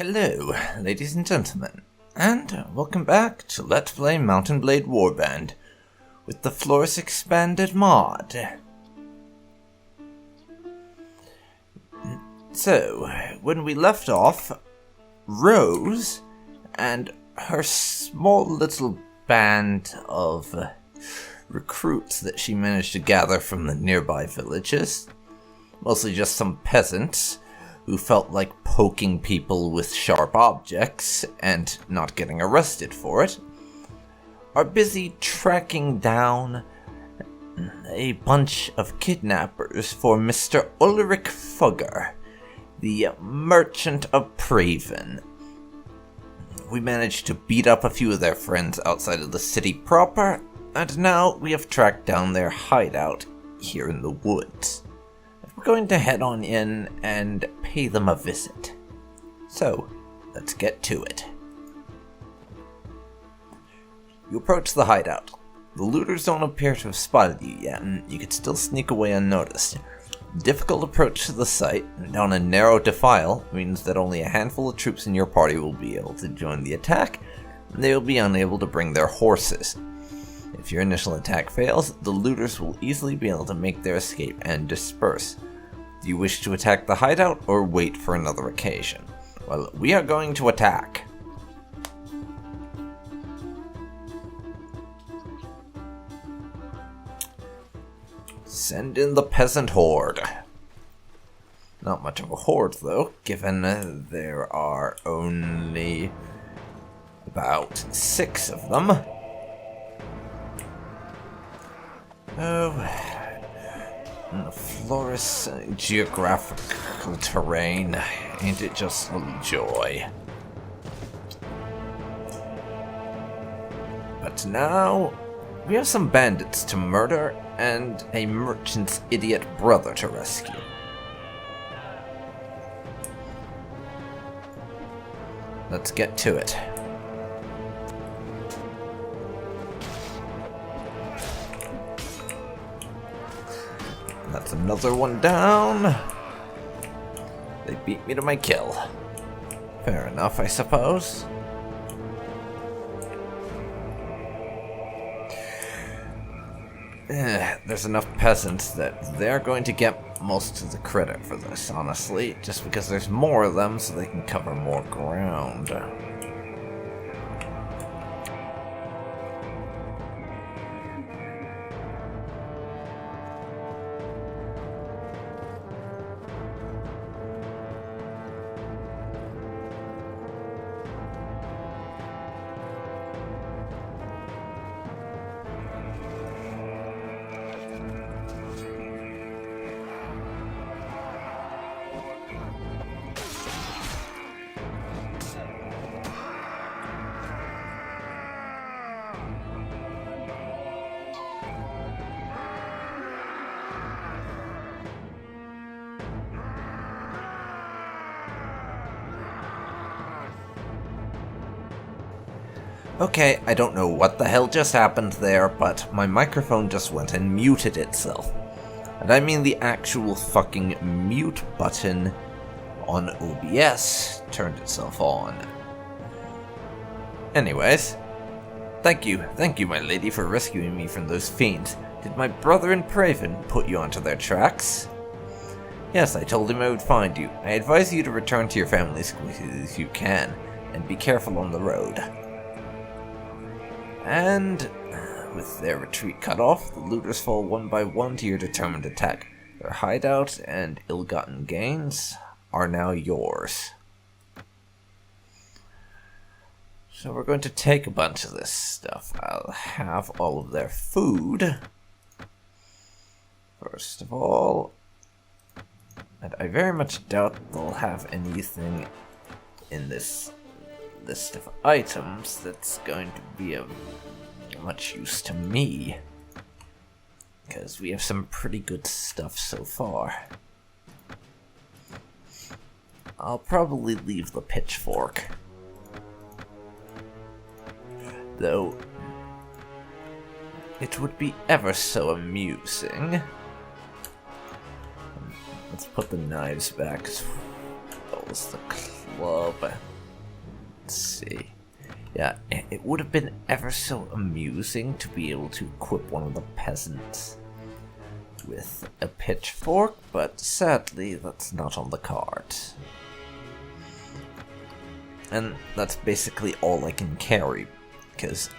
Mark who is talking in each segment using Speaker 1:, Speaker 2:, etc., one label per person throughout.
Speaker 1: Hello, ladies and gentlemen, and welcome back to Let's Play Mountain Blade Warband with the Floors Expanded mod. So, when we left off, Rose and her small little band of recruits that she managed to gather from the nearby villages, mostly just some peasants, who felt like poking people with sharp objects and not getting arrested for it, are busy tracking down a bunch of kidnappers for Mr. Ulrich Fugger, the merchant of Praven. We managed to beat up a few of their friends outside of the city proper, and now we have tracked down their hideout here in the woods. We're going to head on in and pay them a visit. So, let's get to it. You approach the hideout. The looters don't appear to have spotted you yet, and you could still sneak away unnoticed. Difficult approach to the site down a narrow defile means that only a handful of troops in your party will be able to join the attack, and they will be unable to bring their horses. If your initial attack fails, the looters will easily be able to make their escape and disperse. Do you wish to attack the hideout or wait for another occasion? Well, we are going to attack. Send in the peasant horde. Not much of a horde though, given there are only about 6 of them. Oh, the Flores geographical terrain, ain't it just a joy? But now, we have some bandits to murder and a merchant's idiot brother to rescue. Let's get to it. That's another one down. They beat me to my kill. Fair enough, I suppose. There's enough peasants that they're going to get most of the credit for this, honestly, just because there's more of them so they can cover more ground. Okay, I don't know what the hell just happened there, but my microphone just went and muted itself. And I mean the actual fucking mute button on OBS turned itself on. Anyways, thank you, my lady, for rescuing me from those fiends. Did my brother in Praven put you onto their tracks? Yes, I told him I would find you. I advise you to return to your family as quickly as you can, and be careful on the road. And with their retreat cut off, the looters fall one by one to your determined attack. Their hideout and ill-gotten gains are now yours. So we're going to take a bunch of this stuff. I'll have all of their food, first of all. And I very much doubt they'll have anything in this list of items that's going to be of much use to me, because we have some pretty good stuff so far. I'll probably leave the pitchfork, though it would be ever so amusing. Let's put the knives back as well as the club. Let's see. Yeah, it would have been ever so amusing to be able to equip one of the peasants with a pitchfork, but sadly that's not on the card. And that's basically all I can carry, because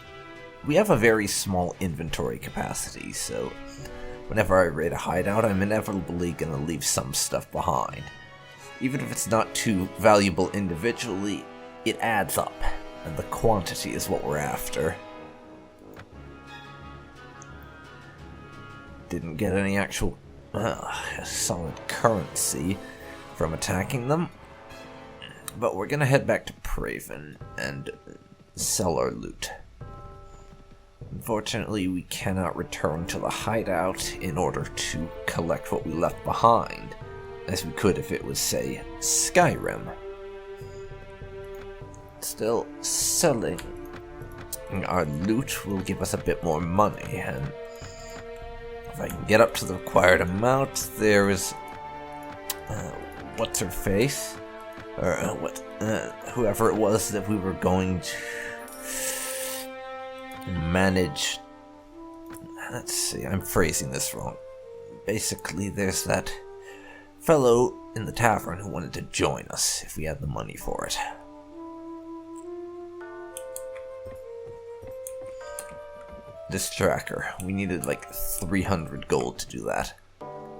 Speaker 1: we have a very small inventory capacity, so whenever I raid a hideout, I'm inevitably gonna leave some stuff behind. Even if it's not too valuable individually, it adds up, and the quantity is what we're after. Didn't get any actual solid currency from attacking them, but we're gonna head back to Praven and sell our loot. Unfortunately, we cannot return to the hideout in order to collect what we left behind, as we could if it was, say, Skyrim. Still, selling our loot will give us a bit more money, and if I can get up to the required amount, there is what's-her-face, or whoever it was that we were going to manage. Let's see, I'm phrasing this wrong. Basically, there's that fellow in the tavern who wanted to join us if we had the money for it. This tracker, we needed like 300 gold to do that.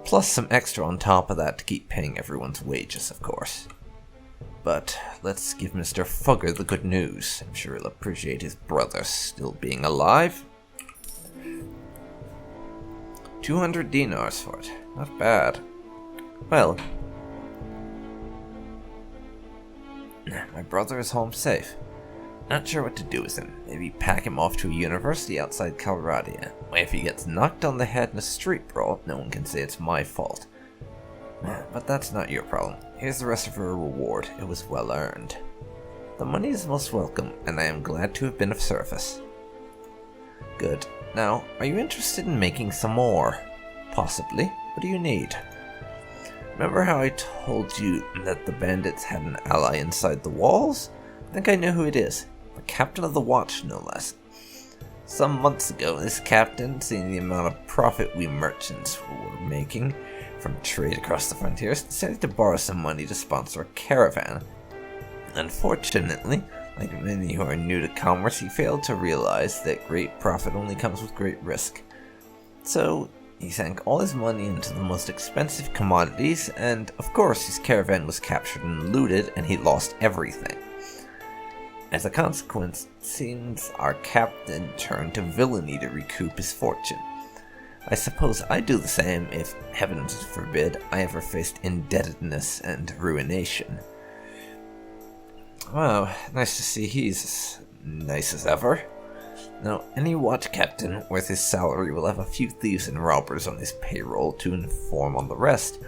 Speaker 1: Plus some extra on top of that to keep paying everyone's wages, of course. But let's give Mr. Fugger the good news. I'm sure he'll appreciate his brother still being alive. 200 dinars for it. Not bad. Well, my brother is home safe. Not sure what to do with him. Maybe pack him off to a university outside Calradia. If he gets knocked on the head in a street brawl, no one can say it's my fault. But that's not your problem. Here's the rest of our reward. It was well earned. The money is most welcome, and I am glad to have been of service. Good. Now, are you interested in making some more? Possibly. What do you need? Remember how I told you that the bandits had an ally inside the walls? I think I know who it is. The captain of the watch, no less. Some months ago, this captain, seeing the amount of profit we merchants were making from trade across the frontiers, decided to borrow some money to sponsor a caravan. Unfortunately, like many who are new to commerce, he failed to realize that great profit only comes with great risk. So, he sank all his money into the most expensive commodities, and of course his caravan was captured and looted, and he lost everything. As a consequence, it seems our captain turned to villainy to recoup his fortune. I suppose I'd do the same if, heaven forbid, I ever faced indebtedness and ruination. Wow, nice to see he's as nice as ever. Now, any watch captain worth his salary will have a few thieves and robbers on his payroll to inform on the rest.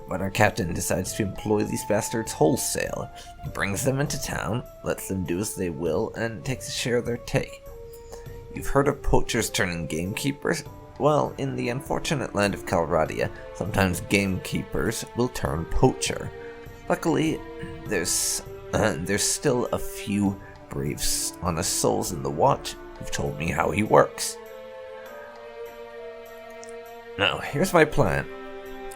Speaker 1: But our captain decides to employ these bastards wholesale. He brings them into town, lets them do as they will, and takes a share of their take. You've heard of poachers turning gamekeepers? Well, in the unfortunate land of Calradia, sometimes gamekeepers will turn poacher. Luckily, there's still a few brave, honest souls in the watch who've told me how he works. Now, here's my plan.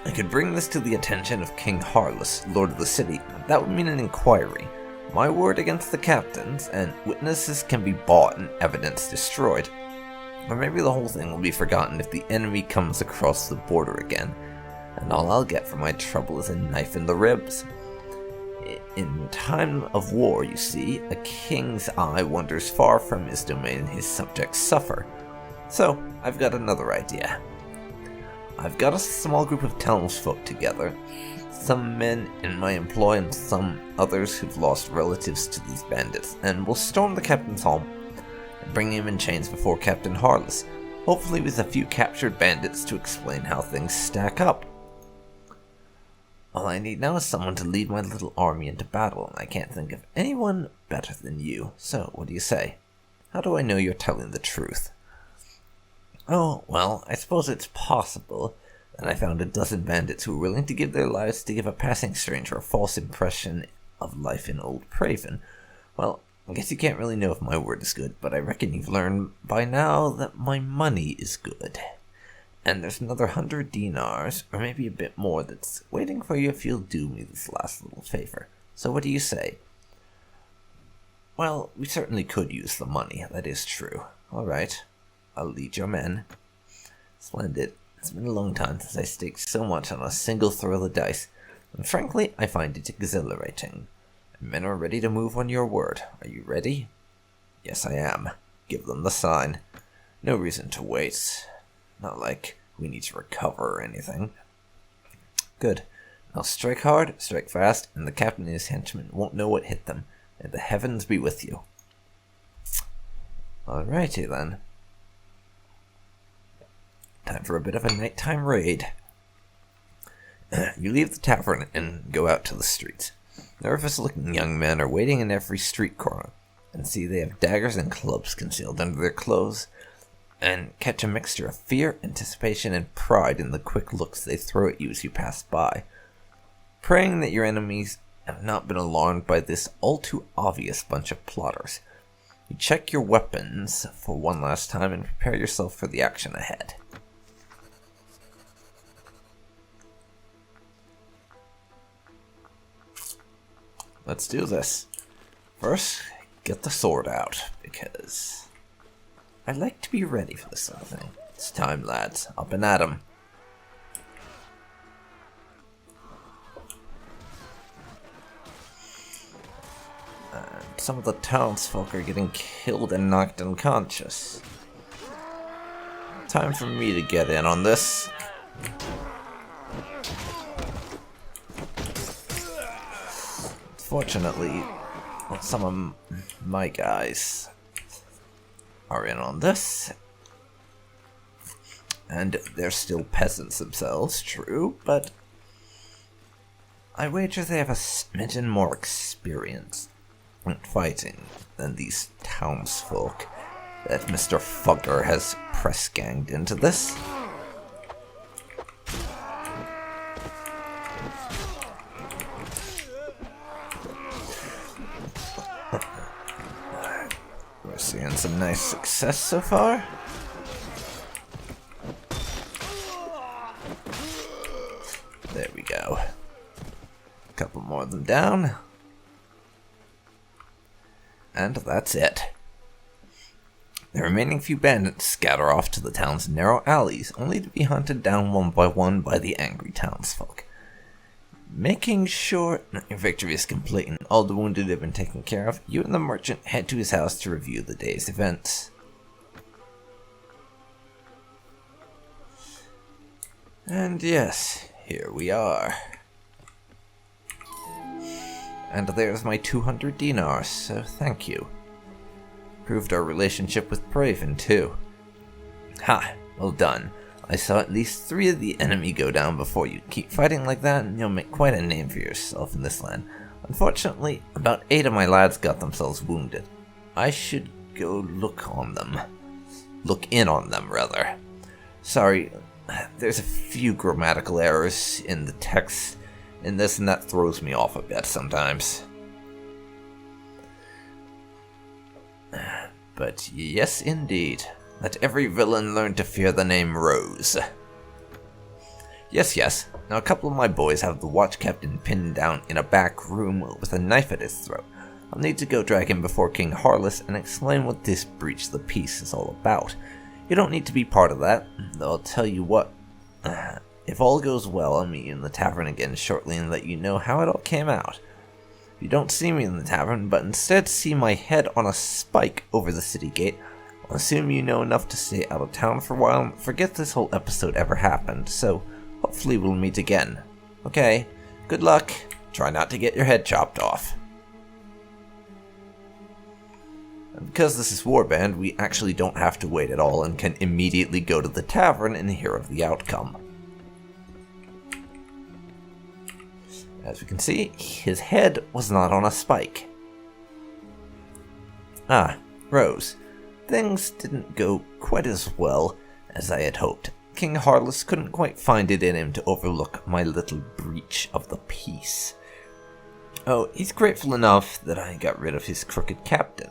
Speaker 1: I could bring this to the attention of King Harless, Lord of the City. That would mean an inquiry. My word against the captains, and witnesses can be bought and evidence destroyed. Or maybe the whole thing will be forgotten if the enemy comes across the border again, and all I'll get for my trouble is a knife in the ribs. In time of war, you see, a king's eye wanders far from his domain and his subjects suffer. So, I've got another idea. I've got a small group of townsfolk together, some men in my employ and some others who've lost relatives to these bandits, and we'll storm the captain's home and bring him in chains before Captain Harless, hopefully with a few captured bandits to explain how things stack up. All I need now is someone to lead my little army into battle, and I can't think of anyone better than you. So, what do you say? How do I know you're telling the truth? Oh, well, I suppose it's possible that I found a dozen bandits who were willing to give their lives to give a passing stranger a false impression of life in Old Praven, Well, I guess you can't really know if my word is good, but I reckon you've learned by now that my money is good. And there's another 100 dinars, or maybe a bit more, that's waiting for you if you'll do me this last little favor. So what do you say? Well, we certainly could use the money, that is true. Alright, I'll lead your men. Splendid. It's been a long time since I staked so much on a single throw of the dice, and frankly, I find it exhilarating. Men are ready to move on your word. Are you ready? Yes, I am. Give them the sign. No reason to wait. Not like we need to recover or anything. Good. Now strike hard, strike fast, and the captain and his henchmen won't know what hit them. May the heavens be with you. Alrighty then. Time for a bit of a nighttime raid. You leave the tavern and go out to the streets. Nervous-looking young men are waiting in every street corner, and see they have daggers and clubs concealed under their clothes, and catch a mixture of fear, anticipation, and pride in the quick looks they throw at you as you pass by, praying that your enemies have not been alarmed by this all-too-obvious bunch of plotters. You check your weapons for one last time and prepare yourself for the action ahead. Let's do this. First, get the sword out, because I like to be ready for this sort of thing. It's time, lads. Up and at 'em. And some of the townsfolk are getting killed and knocked unconscious. Time for me to get in on this. Fortunately, some of my guys are in on this. And they're still peasants themselves, true, but I wager they have a smidgen more experience in fighting than these townsfolk that Mr. Fugger has press-ganged into this. We're seeing some nice success so far. There we go. A couple more of them down. And that's it. The remaining few bandits scatter off to the town's narrow alleys, only to be hunted down one by one by the angry townsfolk. Making sure your victory is complete and all the wounded have been taken care of, you and the merchant head to his house to review the day's events. And yes, here we are. And there's my 200 dinars, so thank you. Proved our relationship with Praven, too. Ha! Well done. I saw at least 3 of the enemy go down before you. Keep fighting like that and you'll make quite a name for yourself in this land. Unfortunately, about 8 of my lads got themselves wounded. I should go look in on them, rather. Sorry, there's a few grammatical errors in the text in this, and that throws me off a bit sometimes. But yes, indeed. Let every villain learn to fear the name Rose. Yes. Now a couple of my boys have the watch captain pinned down in a back room with a knife at his throat. I'll need to go drag him before King Harless and explain what this breach of the peace is all about. You don't need to be part of that, though I'll tell you what. If all goes well, I'll meet you in the tavern again shortly and let you know how it all came out. If you don't see me in the tavern, but instead see my head on a spike over the city gate, I'll assume you know enough to stay out of town for a while and forget this whole episode ever happened, so hopefully we'll meet again. Okay, good luck. Try not to get your head chopped off. And because this is Warband, we actually don't have to wait at all and can immediately go to the tavern and hear of the outcome. As we can see, his head was not on a spike. Ah, Rose. Things didn't go quite as well as I had hoped. King Harless couldn't quite find it in him to overlook my little breach of the peace. Oh, he's grateful enough that I got rid of his crooked captain.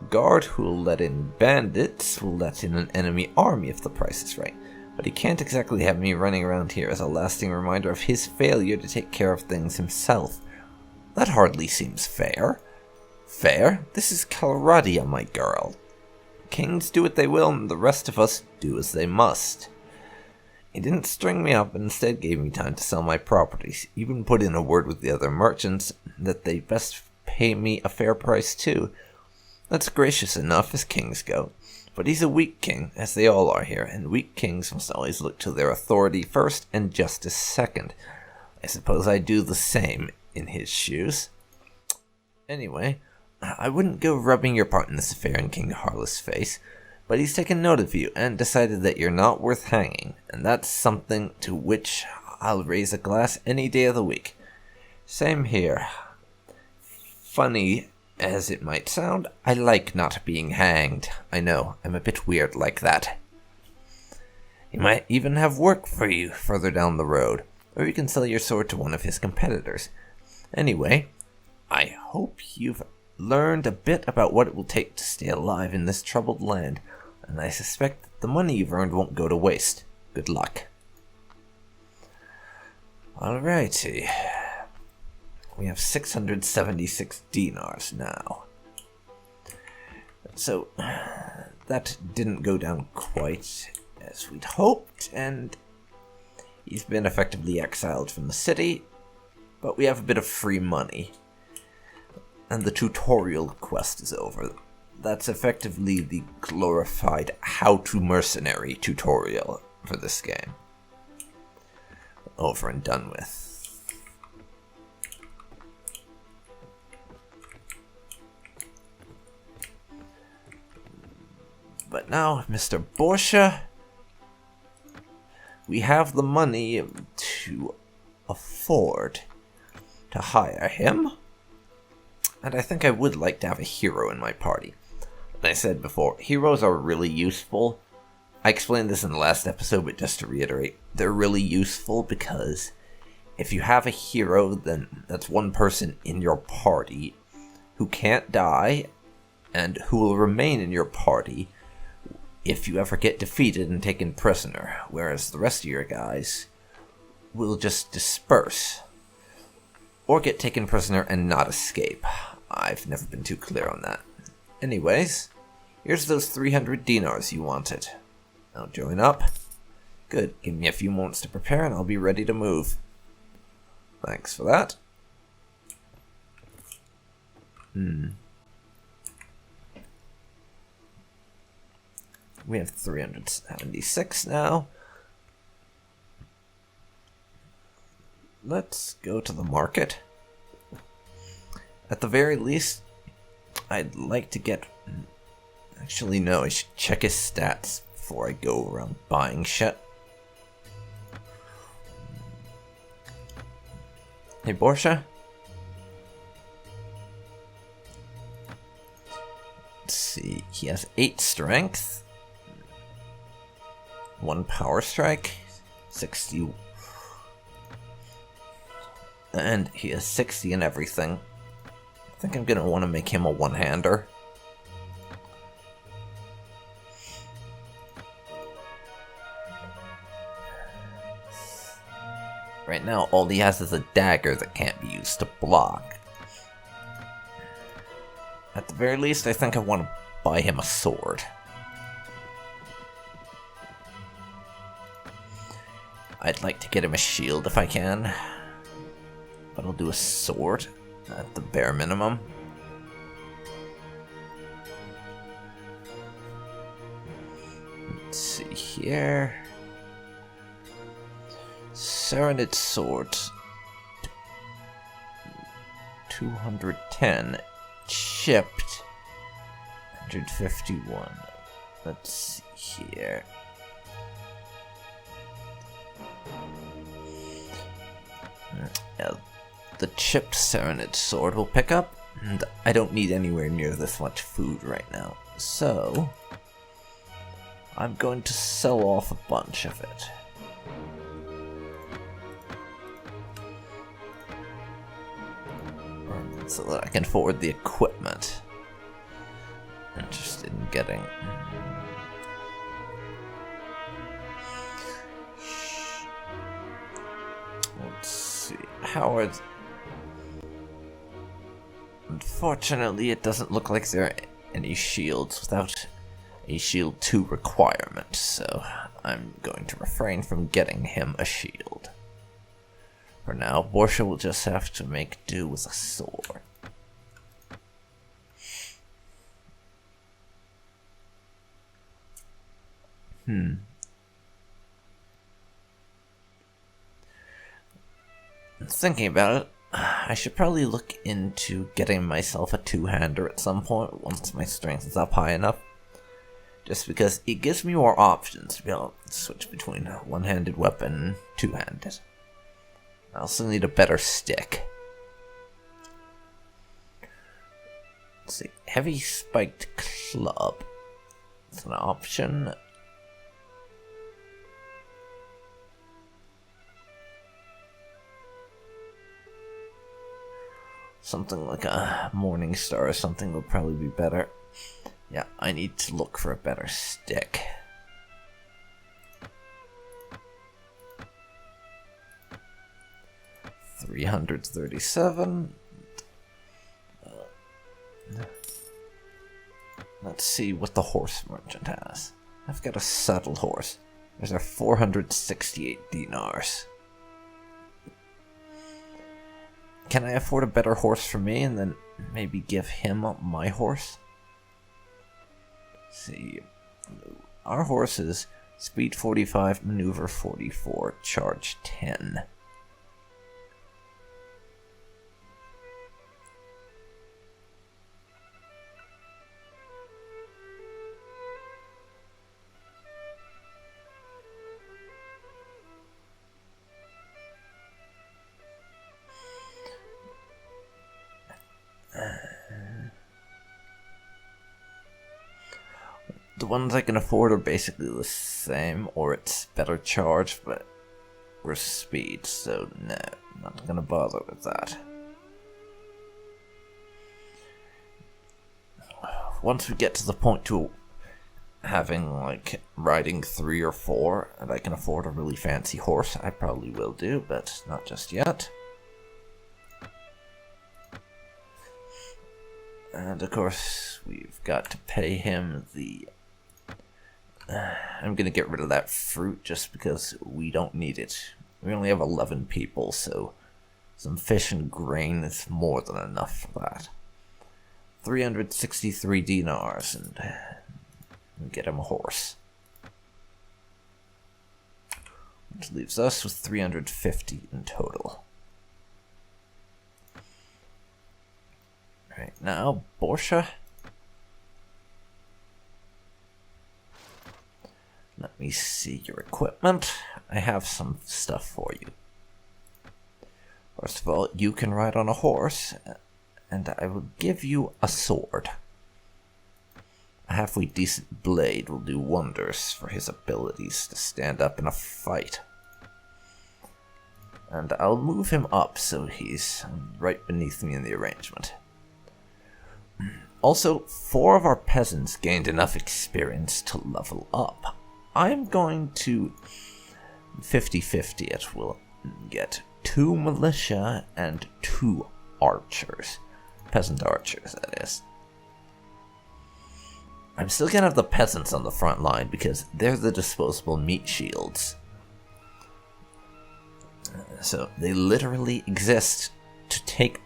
Speaker 1: A guard who'll let in bandits will let in an enemy army if the price is right. But he can't exactly have me running around here as a lasting reminder of his failure to take care of things himself. That hardly seems fair. Fair? This is Calradia, my girl. Kings do what they will, and the rest of us do as they must. He didn't string me up and instead gave me time to sell my properties, even put in a word with the other merchants that they best pay me a fair price too. That's gracious enough as kings go. But he's a weak king, as they all are here, and weak kings must always look to their authority first and justice second. I suppose I'd do the same in his shoes. Anyway, I wouldn't go rubbing your part in this affair in King Harleth's face, but he's taken note of you and decided that you're not worth hanging, and that's something to which I'll raise a glass any day of the week. Same here. Funny as it might sound, I like not being hanged. I know, I'm a bit weird like that. He might even have work for you further down the road, or you can sell your sword to one of his competitors. Anyway, I hope you've learned a bit about what it will take to stay alive in this troubled land, and I suspect that the money you've earned won't go to waste. Good luck. Alrighty. We have 676 dinars now. So, that didn't go down quite as we'd hoped, and he's been effectively exiled from the city, but we have a bit of free money. And the tutorial quest is over. That's effectively the glorified how-to mercenary tutorial for this game. Over and done with. But now, Mr. Borsha, we have the money to afford to hire him. And I think I would like to have a hero in my party. As I said before, heroes are really useful. I explained this in the last episode, but just to reiterate, they're really useful because if you have a hero, then that's one person in your party who can't die and who will remain in your party if you ever get defeated and taken prisoner, whereas the rest of your guys will just disperse or get taken prisoner and not escape. I've never been too clear on that. Anyways, here's those 300 dinars you wanted. Now join up. Good, give me a few moments to prepare and I'll be ready to move. Thanks for that. We have 376 now. Let's go to the market. At the very least, I'd like to get... Actually, no, I should check his stats before I go around buying shit. Hey, Borsha? Let's see, he has 8 strength. 1 power strike. 60... And he has 60 in everything. I think I'm going to want to make him a one-hander. Right now, all he has is a dagger that can't be used to block. At the very least, I think I want to buy him a sword. I'd like to get him a shield if I can. But I'll do a sword at the bare minimum. Let's see here. Serenade swords. 210. Chipped. 151. Let's see here. The chipped Serenade sword will pick up, and I don't need anywhere near this much food right now, so I'm going to sell off a bunch of it. so that I can afford the equipment. Interested in getting... Let's see, Howard... Unfortunately, it doesn't look like there are any shields without a shield 2 requirement, so I'm going to refrain from getting him a shield. For now, Borsha will just have to make do with a sword. Thinking about it, I should probably look into getting myself a two-hander at some point once my strength is up high enough. Just because it gives me more options to be able to switch between a one-handed weapon and two-handed. I also need a better stick. Let's see, heavy spiked club. It's an option. Something like a Morning Star or something would probably be better. Yeah, I need to look for a better stick. $337. Let's see what the horse merchant has. I've got a saddle horse. There's our 468 dinars. Can I afford a better horse for me and then maybe give him my horse? Let's see. Our horse is speed 45, maneuver 44, charge 10. The ones I can afford are basically the same, or it's better charge, but worse speed, so no, I'm not gonna bother with that. Once we get to the point to having, like, riding 3 or 4, and I can afford a really fancy horse, I probably will do, but not just yet. And of course, we've got to pay him the... I'm gonna get rid of that fruit just because we don't need it. We only have 11 people, so some fish and grain is more than enough for that. 363 dinars, and get him a horse. Which leaves us with 350 in total. Right now, Borsha. Let me see your equipment. I have some stuff for you. First of all, you can ride on a horse, and I will give you a sword. A halfway decent blade will do wonders for his abilities to stand up in a fight. And I'll move him up so he's right beneath me in the arrangement. Also, 4 of our peasants gained enough experience to level up. I'm going to 50-50 it. We'll get 2 militia and 2 archers. Peasant archers, that is. I'm still gonna have the peasants on the front line because they're the disposable meat shields. So they literally exist to take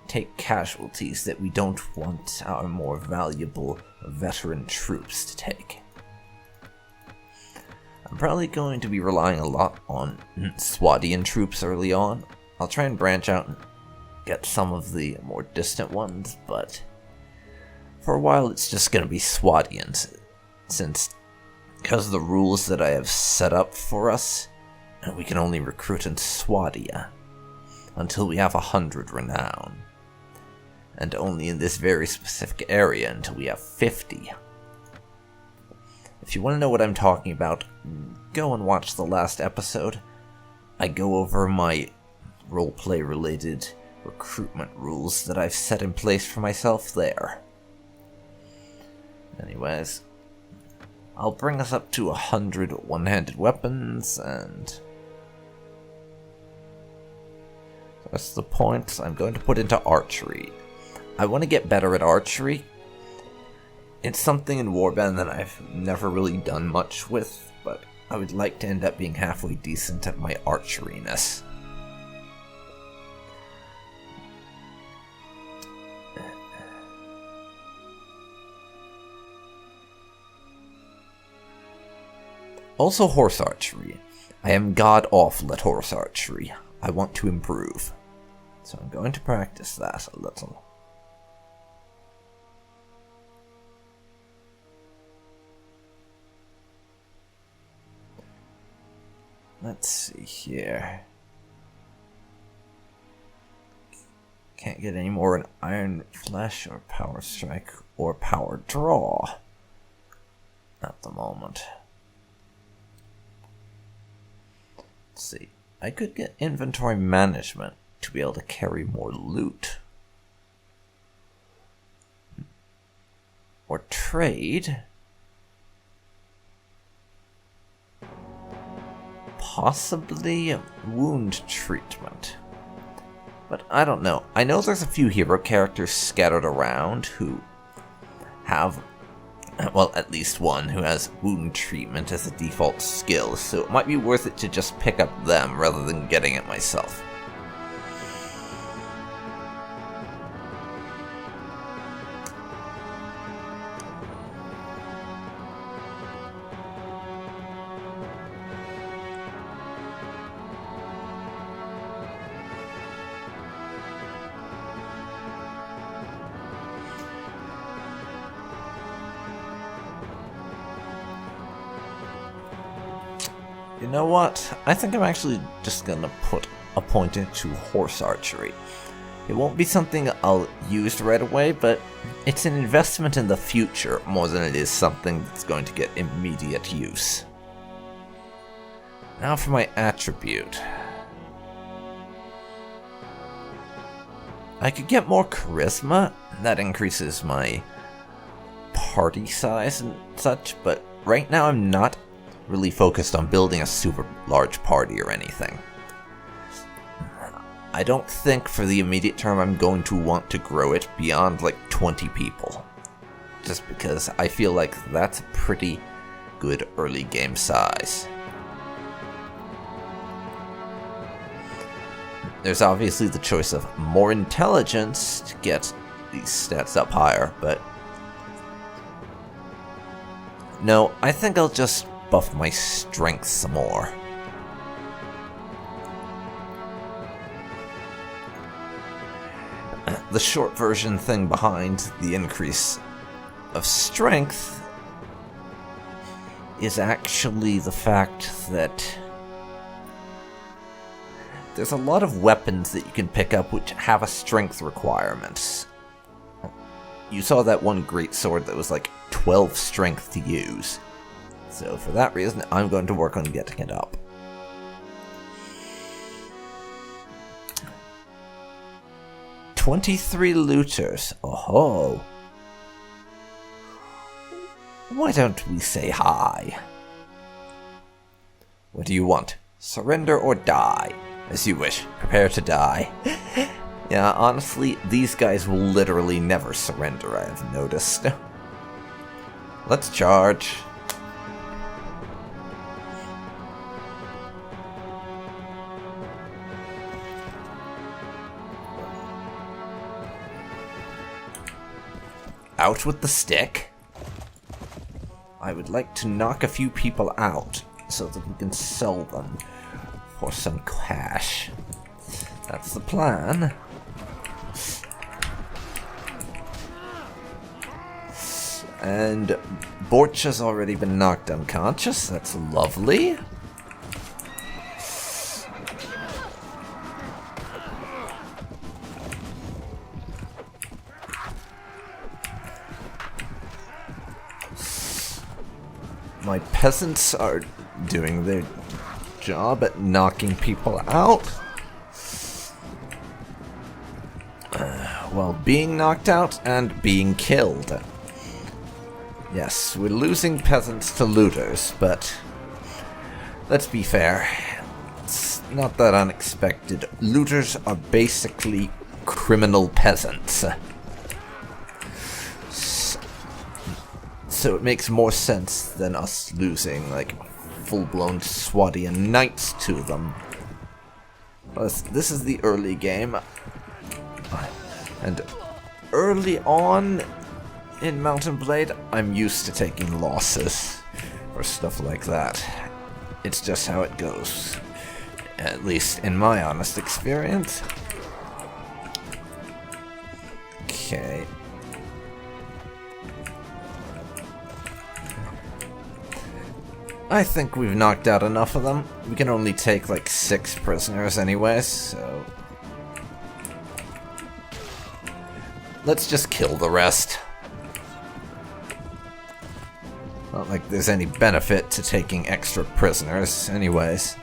Speaker 1: take casualties that we don't want our more valuable veteran troops to take. I'm probably going to be relying a lot on Swadian troops early on. I'll try and branch out and get some of the more distant ones, but for a while it's just going to be Swadians, since because of the rules that I have set up for us, we can only recruit in Swadia until we have 100 renown. And only in this very specific area until we have 50. If you want to know what I'm talking about, go and watch the last episode. I go over my roleplay related recruitment rules that I've set in place for myself there. Anyways, I'll bring us up to 100 one-handed weapons, and that's the point I'm going to put into archery. I want to get better at archery. It's something in Warband that I've never really done much with, but I would like to end up being halfway decent at my archeriness. Also horse archery. I am god-awful at horse archery. I want to improve. So I'm going to practice that a little. Let's see here. Can't get any more in Iron Flesh or Power Strike or Power Draw at the moment. Let's see. I could get inventory management to be able to carry more loot. Or trade. Possibly wound treatment. But I don't know. I know there's a few hero characters scattered around who have, well, at least one who has wound treatment as a default skill, so it might be worth it to just pick up them rather than getting it myself. You know what? I think I'm actually just gonna put a point into horse archery. It won't be something I'll use right away, but it's an investment in the future more than it is something that's going to get immediate use. Now for my attribute. I could get more charisma. That increases my party size and such, but right now I'm not really focused on building a super large party or anything. I don't think for the immediate term I'm going to want to grow it beyond like 20 people. Just because I feel like that's a pretty good early game size. There's obviously the choice of more intelligence to get these stats up higher, but no, I think I'll just buff my strength some more. The short version thing behind the increase of strength is actually the fact that there's a lot of weapons that you can pick up which have a strength requirement. You saw that one greatsword that was like 12 strength to use. So for that reason, I'm going to work on getting it up. "23 looters. Oh-ho. Why don't we say hi? What do you want? Surrender or die? As you wish. Prepare to die." Yeah, honestly, these guys will literally never surrender, I have noticed. Let's charge. Out with the stick. I would like to knock a few people out so that we can sell them for some cash. That's the plan. And Borch has already been knocked unconscious. That's lovely. My peasants are doing their job at knocking people out. well, being knocked out and being killed. Yes, we're losing peasants to looters, but let's be fair. It's not that unexpected. Looters are basically criminal peasants. So it makes more sense than us losing, like, full-blown Swadia knights to them. Plus, this is the early game. And early on in Mountain Blade, I'm used to taking losses for stuff like that. It's just how it goes. At least in my honest experience. Okay. I think we've knocked out enough of them. We can only take like 6 prisoners anyways, so... let's just kill the rest. Not like there's any benefit to taking extra prisoners anyways.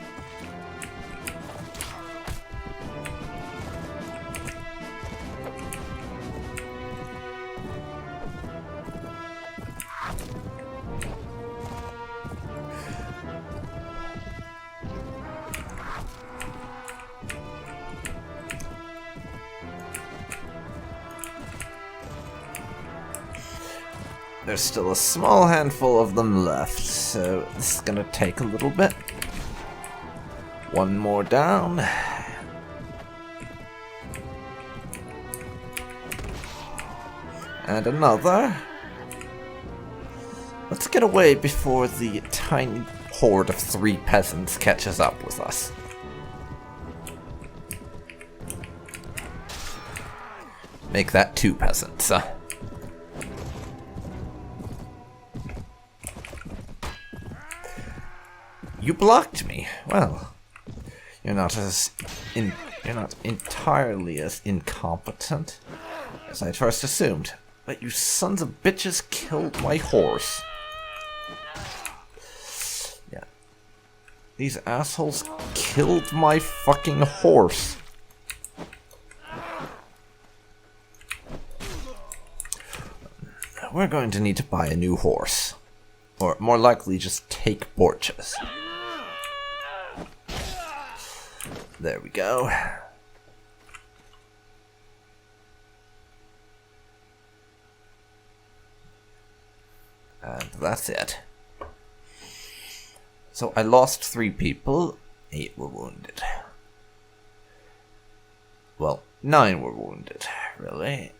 Speaker 1: There's still a small handful of them left, so this is gonna take a little bit. One more down. And another. Let's get away before the tiny horde of 3 peasants catches up with us. Make that 2 peasants, You blocked me. Well, you're not entirely as incompetent as I'd first assumed. But you sons of bitches killed my horse. Yeah. These assholes killed my fucking horse. We're going to need to buy a new horse. Or more likely just take Borch's. There we go. And that's it. So I lost 3 people. 8 were wounded. Well, 9 were wounded, really.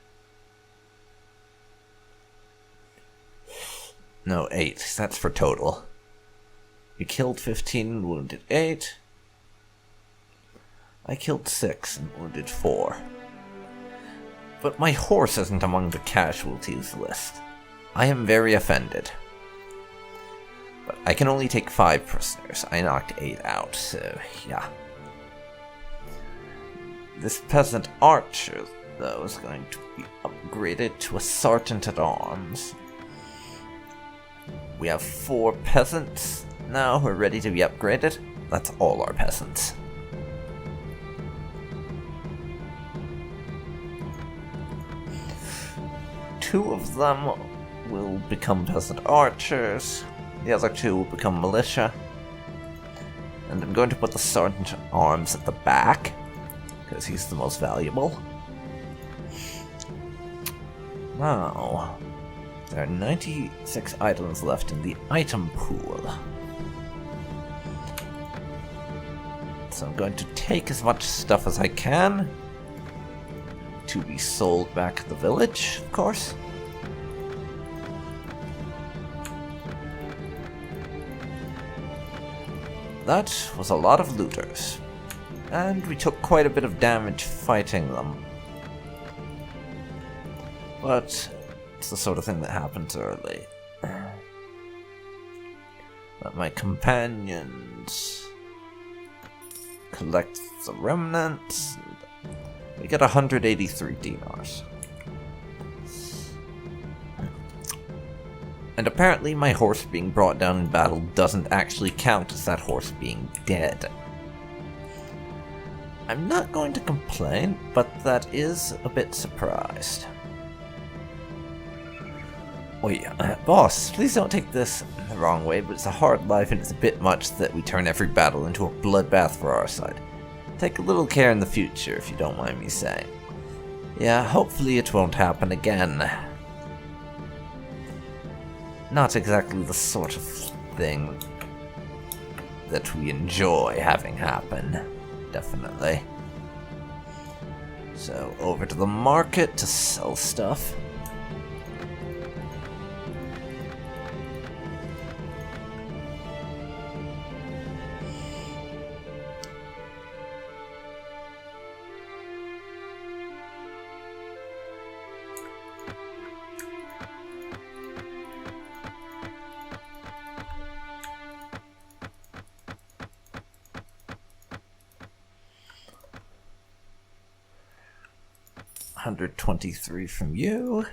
Speaker 1: No, 8. That's for total. We killed 15 and wounded 8. I killed 6 and wounded 4. But my horse isn't among the casualties list. I am very offended. But I can only take 5 prisoners. I knocked 8 out, so yeah. This peasant archer, though, is going to be upgraded to a sergeant at arms. We have 4 peasants now who are ready to be upgraded. That's all our peasants. Two of them will become peasant archers. The other 2 will become militia. And I'm going to put the sergeant at arms at the back, because he's the most valuable. Now, there are 96 items left in the item pool. So I'm going to take as much stuff as I can to be sold back at the village, of course. That was a lot of looters, and we took quite a bit of damage fighting them. But it's the sort of thing that happens early. Let my companions collect the remnants. We get 183 dinars. And apparently my horse being brought down in battle doesn't actually count as that horse being dead. I'm not going to complain, but that is a bit surprised. Oh yeah, boss, please don't take this the wrong way, but it's a hard life and it's a bit much that we turn every battle into a bloodbath for our side. Take a little care in the future, if you don't mind me saying. Yeah, hopefully it won't happen again. Not exactly the sort of thing that we enjoy having happen. Definitely. So, over to the market to sell stuff. $123 from you.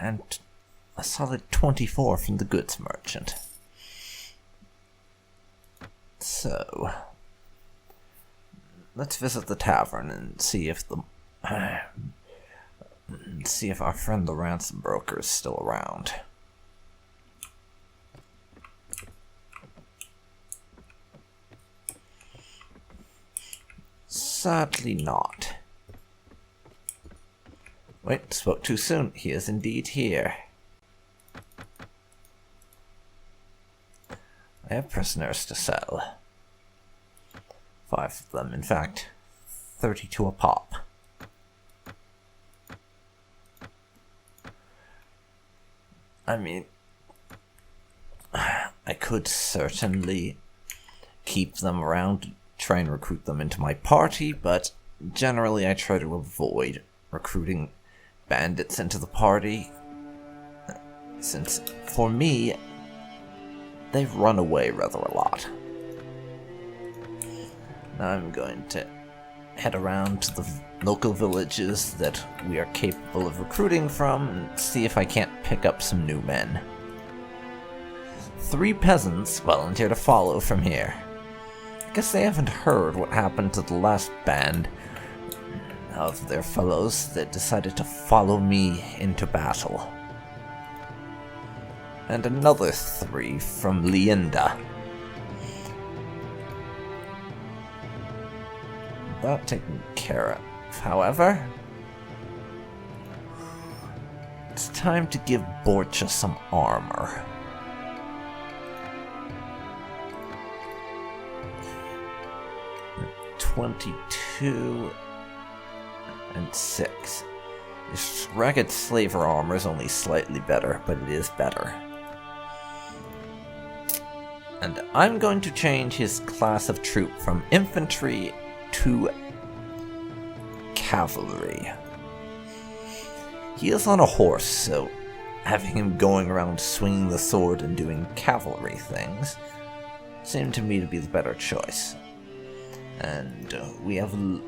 Speaker 1: And a solid 24 from the goods merchant. So, let's visit the tavern and see if our friend the ransom broker is still around. Sadly not. Wait, spoke too soon. He is indeed here. I have prisoners to sell. 5 of them, in fact. 32 a pop. I mean, I could certainly keep them around, try and recruit them into my party, but generally I try to avoid recruiting bandits into the party, since for me they run away rather a lot. Now I'm going to head around to the local villages that we are capable of recruiting from and see if I can't pick up some new men. 3 peasants volunteer to follow from here. Guess they haven't heard what happened to the last band of their fellows that decided to follow me into battle. And another 3 from Lienda. That taken care of, however. It's time to give Borcha some armor. $22 and $6. This ragged slaver armor is only slightly better, but it is better. And I'm going to change his class of troop from infantry to cavalry. He is on a horse, so having him going around swinging the sword and doing cavalry things seemed to me to be the better choice. And we have... And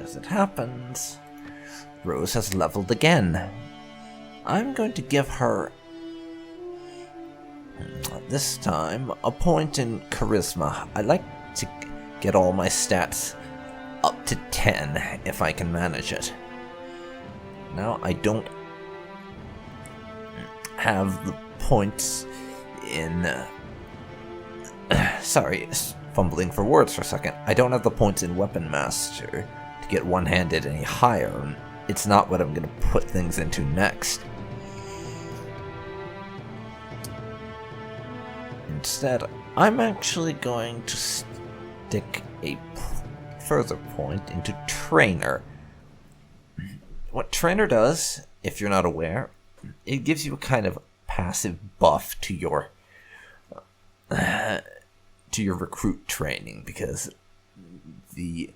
Speaker 1: as it happens, Rose has leveled again. I'm going to give her, this time, a point in charisma. I like to get all my stats up to 10 if I can manage it. Now, I don't have the points in... sorry, fumbling for words for a second. I don't have the points in Weapon Master to get one-handed any higher, and it's not what I'm going to put things into next. Instead, I'm actually going to stick a further point into Trainer. What Trainer does, if you're not aware, it gives you a kind of passive buff to your recruit training, because the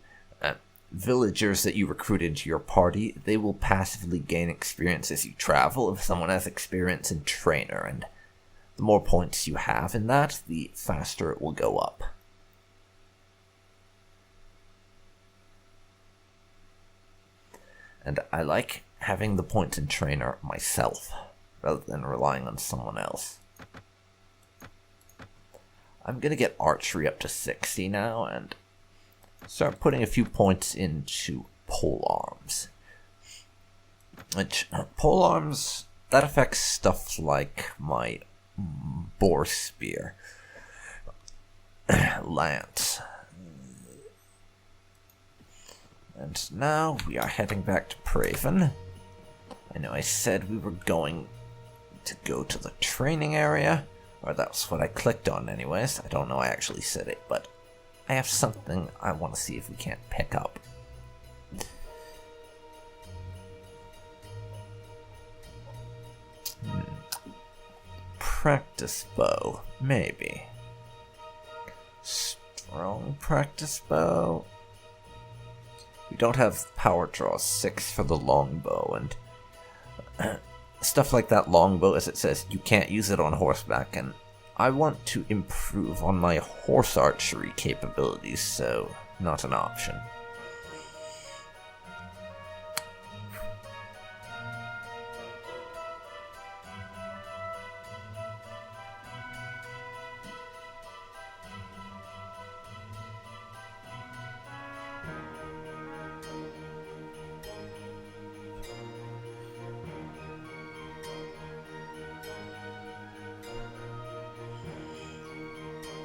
Speaker 1: villagers that you recruit into your party, they will passively gain experience as you travel if someone has experience in Trainer, and the more points you have in that, the faster it will go up. And I like having the points in Trainer myself, rather than relying on someone else. I'm gonna get archery up to 60 now, and start putting a few points into polearms. Which, polearms, that affects stuff like my boar spear, lance. And now we are heading back to Praven. I know I said we were going to go to the training area, or that's what I clicked on anyways. I don't know I actually said it, but I have something I want to see if we can't pick up. Practice bow, maybe. Strong practice bow. We don't have power draw 6 for the longbow, and stuff like that longbow, as it says, you can't use it on horseback, and I want to improve on my horse archery capabilities, so not an option.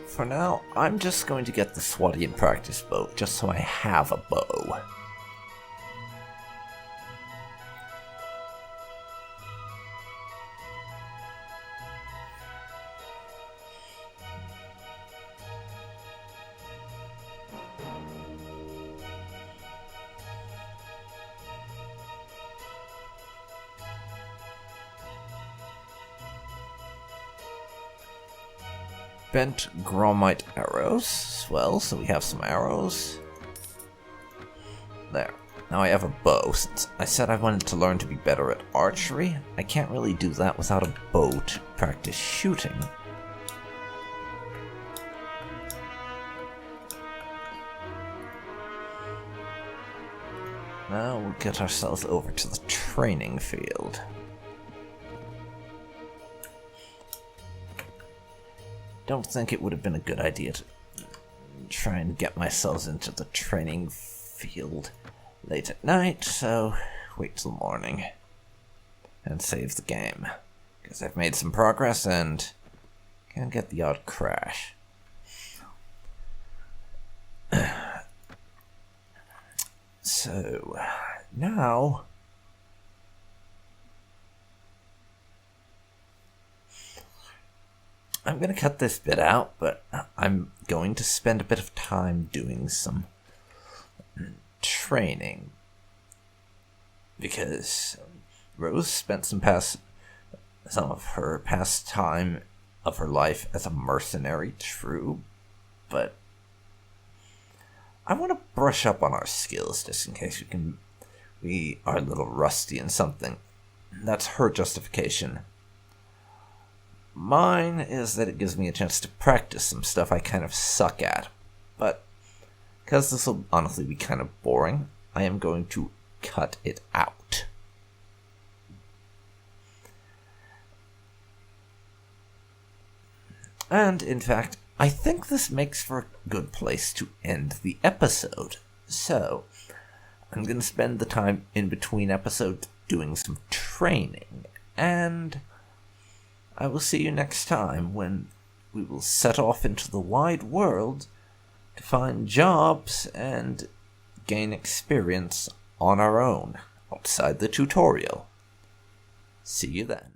Speaker 1: For now, I'm just going to get the Swadian practice bow, just so I have a bow. Bent gromite arrows. Well, so we have some arrows. There. Now I have a bow. Since I said I wanted to learn to be better at archery, I can't really do that without a bow to practice shooting. Now we'll get ourselves over to the training field. Don't think it would have been a good idea to try and get myself into the training field late at night, so wait till morning and save the game, because I've made some progress and can get the odd crash. So now I'm going to cut this bit out, but I'm going to spend a bit of time doing some training, because Rose spent some of her past time of her life as a mercenary, true, but I want to brush up on our skills just in case we are a little rusty in something. That's her justification. Mine is that it gives me a chance to practice some stuff I kind of suck at, but because this will honestly be kind of boring, I am going to cut it out. And, in fact, I think this makes for a good place to end the episode. So, I'm going to spend the time in between episodes doing some training, and I will see you next time when we will set off into the wide world to find jobs and gain experience on our own outside the tutorial. See you then.